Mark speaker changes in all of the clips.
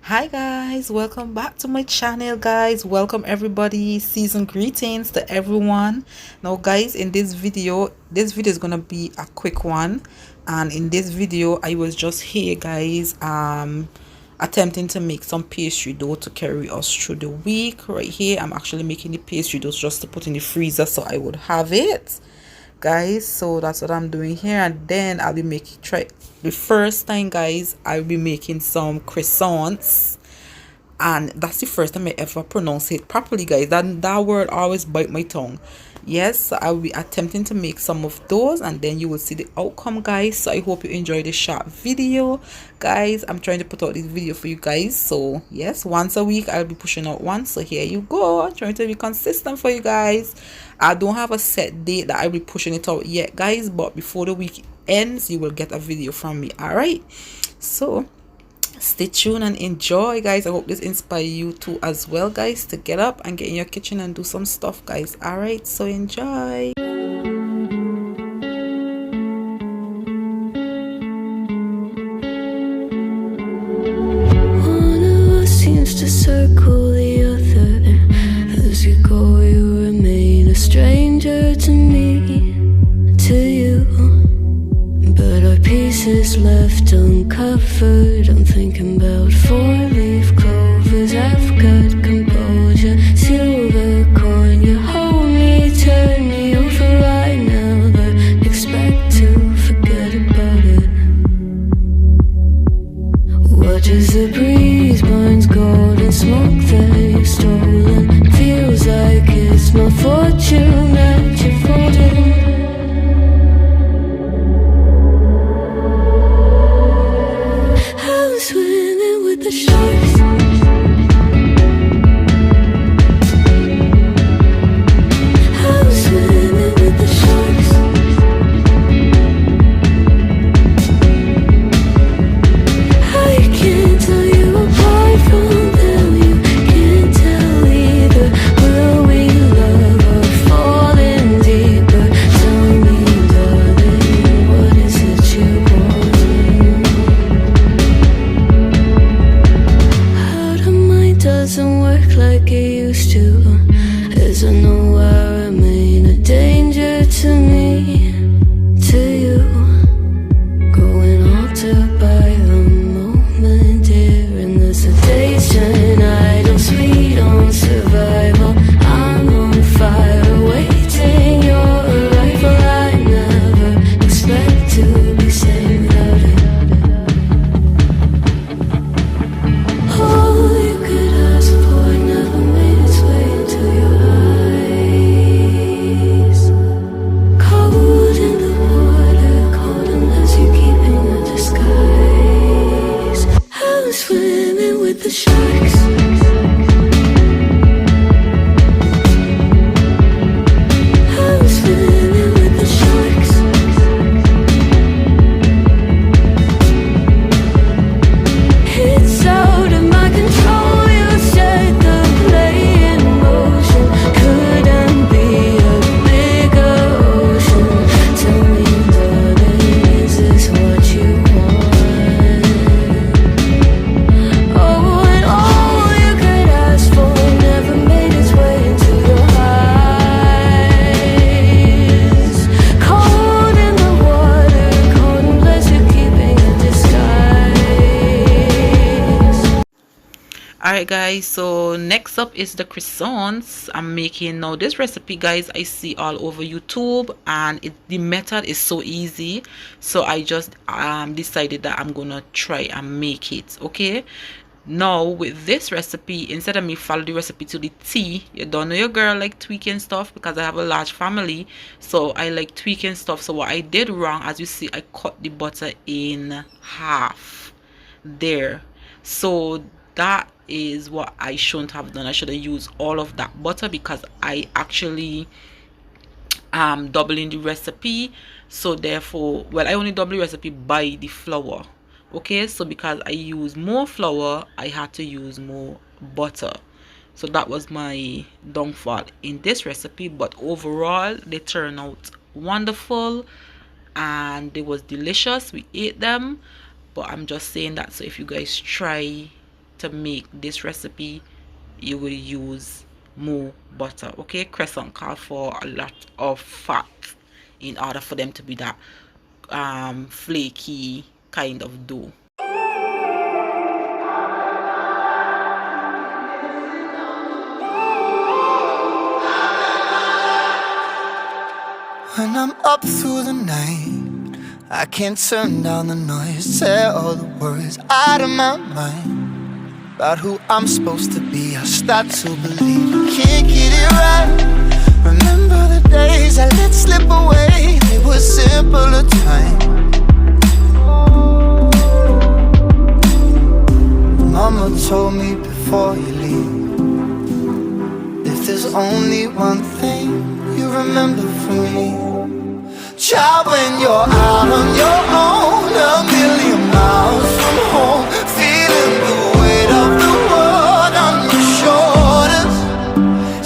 Speaker 1: Hi guys, welcome back to my channel guys. Welcome everybody. Season greetings to everyone. Now guys, in this video is gonna be a quick one, and in this video I was just here guys attempting to make some pastry dough to carry us through the week. Right here I'm actually making the pastry dough just to put in the freezer so I would have it guys. So that's what I'm doing here, and then I'll be making try the first time guys I'll be making some croissants, and that's the first time I ever pronounce it properly guys. That word always bite my tongue. Yes, so I'll be attempting to make some of those, and then you will see the outcome guys. So I hope you enjoy this short video guys. I'm trying to put out this video for you guys, so yes, once a week I'll be pushing out one. So here you go, I'm trying to be consistent for you guys. I don't have a set date that I'll be pushing it out yet guys, but before the week ends you will get a video from me. All right, so stay tuned and enjoy guys. I hope this inspire you too as well guys, to get up and get in your kitchen and do some stuff guys. All right, so enjoy.
Speaker 2: One of us seems to circle the other. As you go you remain a stranger to me, to you. But our pieces left uncovered. I'm thinking about four-leaf clovers. I've got composure, silver coin. You hold me, turn me over. I never expect to forget about it. Watch as the breeze burns golden smoke that you've stolen. Feels like it's my fortune that you're folding. Swimming with the sharks. I'm swimming with the sharks. I can't tell you apart from them. You can't tell either. Will we love or fall in deeper? Tell me, darling, what is it you want? Doesn't work like it used to, as I know I remain a danger to me, to you. Growing altered by the moment, dear, and there's a hesitation. I don't sweet on survival. I'm on fire, waiting your arrival. I never expect to be sane without it. All you could ask for never made its way into your eyes. Cold in the water, cold unless you're keeping a disguise. I'm swimming with the sharks. I'm swimming with the sharks. It's out of my control. You set the play in motion. Couldn't be a bigger ocean. Tell me, darling, is this what you want? Oh, and all you could ask for never made its way into your eyes. Cold in the water, cold unless you're keeping a disguise.
Speaker 1: Alright guys, so next up is the croissants I'm making. Now this recipe guys I see all over YouTube, and the method is so easy, so I just decided that I'm gonna try and make it. Okay, now with this recipe, instead of me follow the recipe to the T, you don't know your girl like tweaking stuff, because I have a large family, so I like tweaking stuff. So what I did wrong, as you see, I cut the butter in half there. So that is what I shouldn't have done. I should have used all of that butter, because I actually doubling the recipe. So therefore, well, I only double the recipe by the flour. Okay, so because I use more flour, I had to use more butter. So that was my downfall in this recipe, but overall they turn out wonderful and they was delicious. We ate them, but I'm just saying that so if you guys try to make this recipe, you will use more butter. Okay, croissant call for a lot of fat in order for them to be that flaky kind of dough.
Speaker 2: When I'm up through the night, I can't turn down the noise, tear all the worries out of my mind about who I'm supposed to be. I start to believe I can't get it right. Remember the days I let slip away, they were simpler times. Mama told me before you leave, if there's only one thing you remember from me, child, when you're out on your own, a million miles from home, feeling the weight of the world on your shoulders.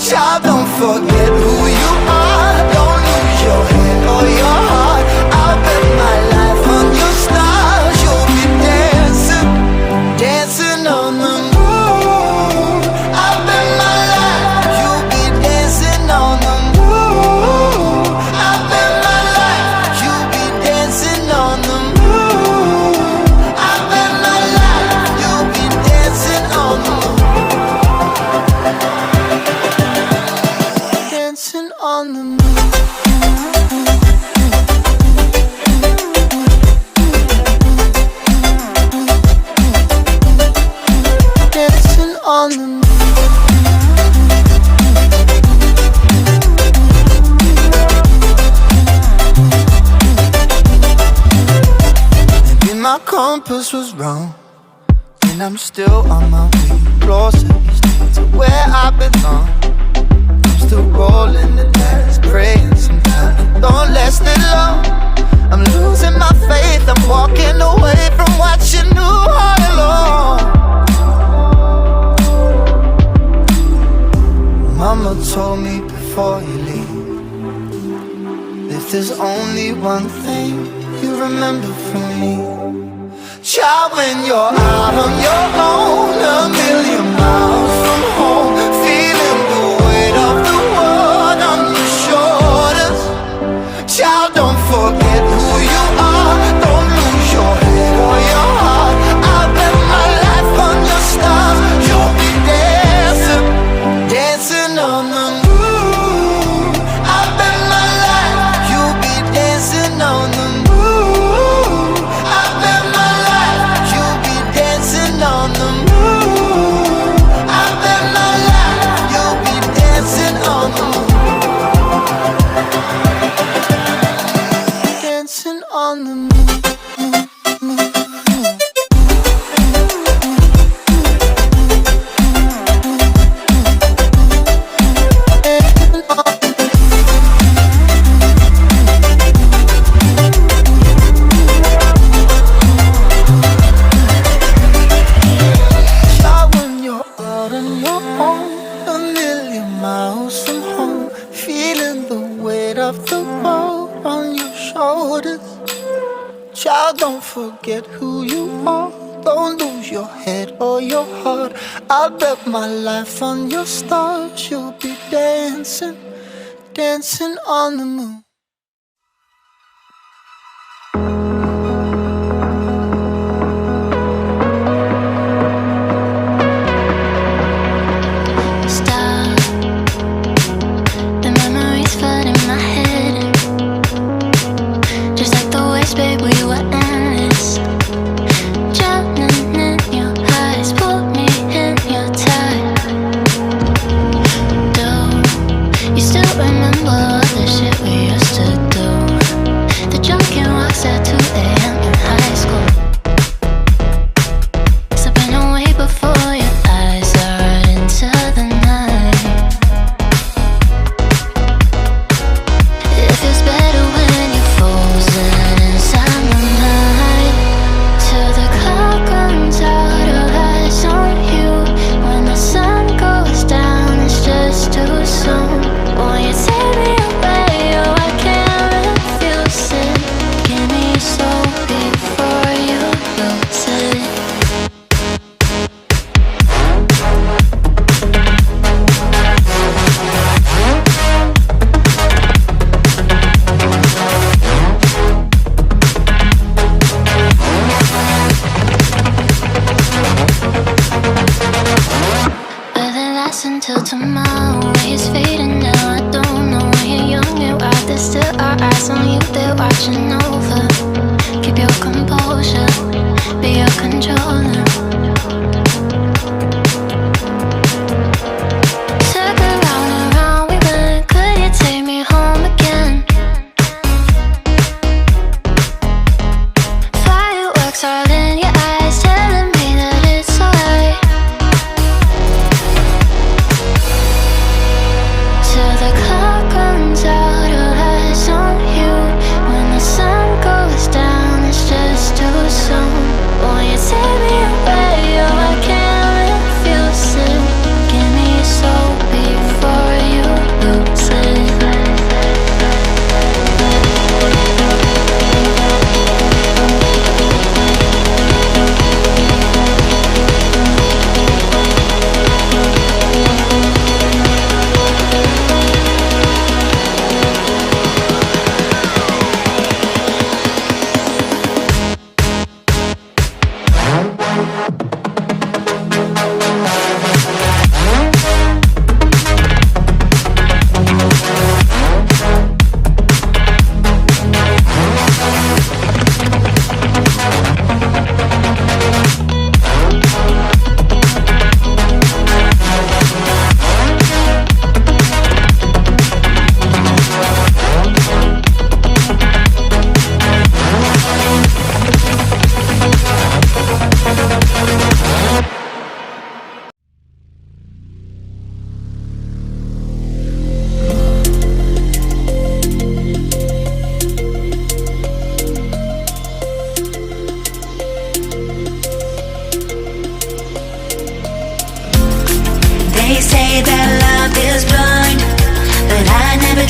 Speaker 2: Child, don't forget who you are, don't lose your head or your heart. I'll bet my life on your stars, you'll be dancing, dancing on the moon. I'll bet my life, you'll be dancing on the moon. I'll bet my life, you'll be dancing on the moon. I'll bet my life, you'll be dancing on the moon. Dancing on the moon. Dancing on the moon. Maybe my compass was wrong, and I'm still on my way closer each day to where I belong. I'm still rolling the dice, praying sometimes it don't last that long. I'm losing my faith, I'm walking away from what you knew all along. Mama told me before you leave, if there's only one thing you remember from me, child, when you're out on your own, a million miles from home, feeling the weight of the world on your shoulders. Child, don't forget who you are, don't lose your head or your heart. I'll bet my life on your stars, you'll be dancing, dancing on the moon. I'll bet my life, you'll be dancing on the moon. I'll bet my life, you'll be dancing on the moon. I'll bet my life, you'll be dancing on the moon. Dancing on the moon. Child, when you're out on your own, a million miles from home, feeling the weight of the world on your shoulders. Child, don't forget who you are, don't lose your head or your heart. I'll bet my life on your stars, you'll be dancing, dancing on the moon.
Speaker 3: Stop. The memories flood in my head, just like the waves, babe, we were endless. Drowning in your eyes, pull me in your tide. Do you still remember all the shit we used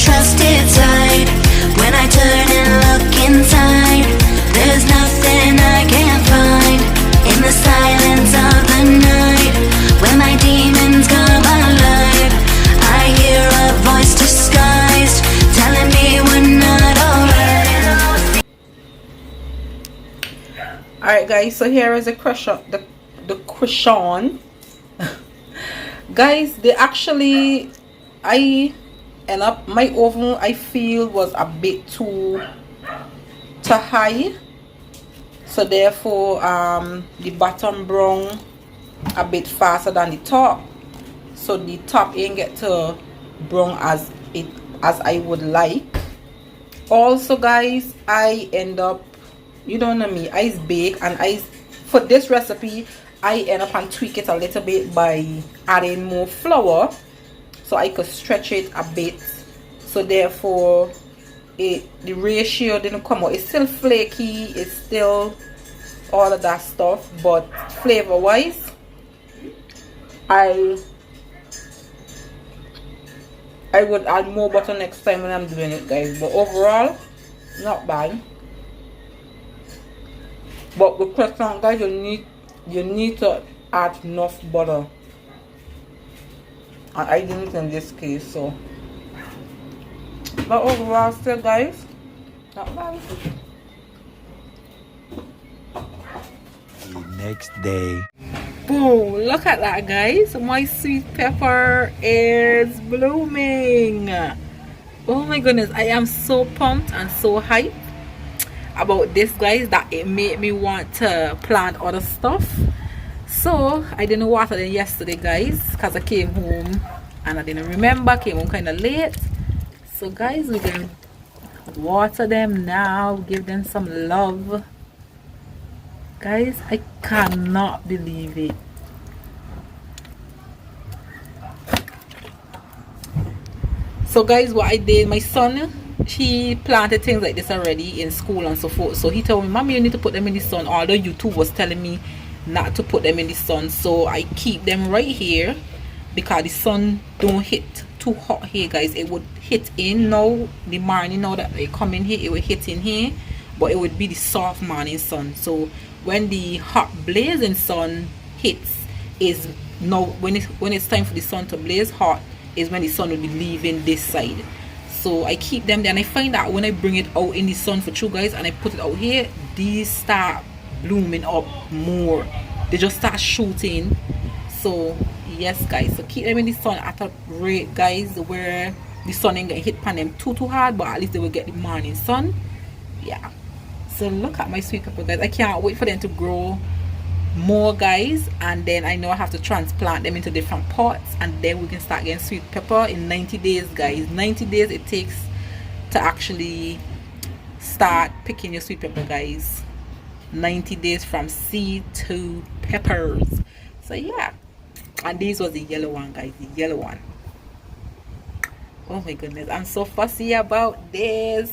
Speaker 3: trusted side. When I turn and look inside, there's nothing I can't find. In the silence of the night, when my demons come alive, I hear a voice disguised, telling me we're not alright.
Speaker 1: Alright guys, so here is the croissant, the croissant. Guys, they actually, I end up, my oven I feel was a bit too high, so therefore the bottom brown a bit faster than the top, so the top ain't get to brown as I would like. Also guys, I end up, you don't know me, I bake, and I, for this recipe I end up and tweak it a little bit by adding more flour so I could stretch it a bit, so therefore the ratio didn't come out. It's still flaky, it's still all of that stuff, but flavor wise I would add more butter next time when I'm doing it guys, but overall not bad. But with croissant guys, you need to add enough butter, and I didn't in this case, so, but overall still guys, not bad.
Speaker 4: The next day.
Speaker 1: Boom, look at that guys, my sweet pepper is blooming. Oh my goodness, I am so pumped and so hyped about this guys that it made me want to plant other stuff. So I didn't water them yesterday guys because I came home and I didn't remember, came home kind of late. So guys, we're gonna water them now, give them some love. Guys, I cannot believe it. So guys, what I did, my son, he planted things like this already in school and so forth. So he told me, Mommy, you need to put them in the sun, although YouTube was telling me not to put them in the sun. So I keep them right here because the sun don't hit too hot here guys. It would hit in now, the morning now that they come in here, it would hit in here, but it would be the soft morning sun. So when the hot blazing sun hits is now when it's time for the sun to blaze hot is when the sun will be leaving this side. So I keep them there, and I find that when I bring it out in the sun for you guys and I put it out here, these start blooming up more, they just start shooting. So yes guys, so keep them in the sun at a rate guys where the sun ain't gonna hit upon them too hard, but at least they will get the morning sun. Yeah, so look at my sweet pepper guys, I can't wait for them to grow more guys, and then I know I have to transplant them into different pots, and then we can start getting sweet pepper in 90 days guys. 90 days it takes to actually start picking your sweet pepper guys. 90 days from seed to peppers. So yeah, and this was the yellow one guys, the yellow one. Oh my goodness, I'm so fussy about this.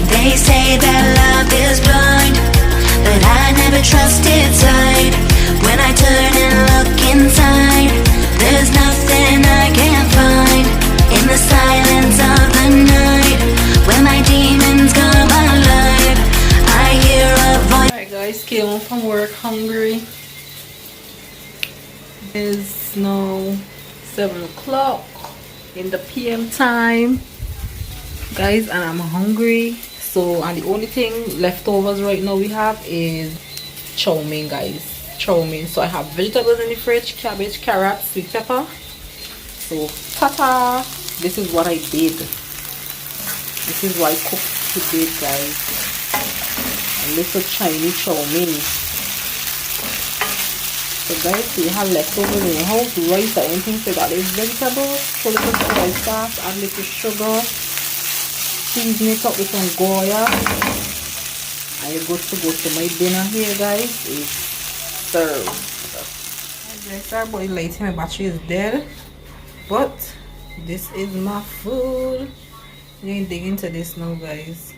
Speaker 3: They say that love is blind, but I never trusted sight. When I turn and look inside, there's nothing I can't find. In the silence of the night, when my demons come alive, I hear a voice.
Speaker 1: Alright guys, came home from work hungry. It's now 7 o'clock in the PM time guys, and I'm hungry. So, and the only thing leftovers right now we have is chow mein guys, chow mein. So I have vegetables in the fridge, cabbage, carrot, sweet pepper. So ta-ta, this is what I did. This is what I cooked today guys, a little Chinese chow mein. So guys, we have leftovers in the house, rice or anything, so that is vegetables, so little soy sauce, add little sugar, season it up with some goya, and you're good to go. So my dinner here guys is served. I start boiling light, my battery is dead, but This is my food. We're gonna dig into this now, guys.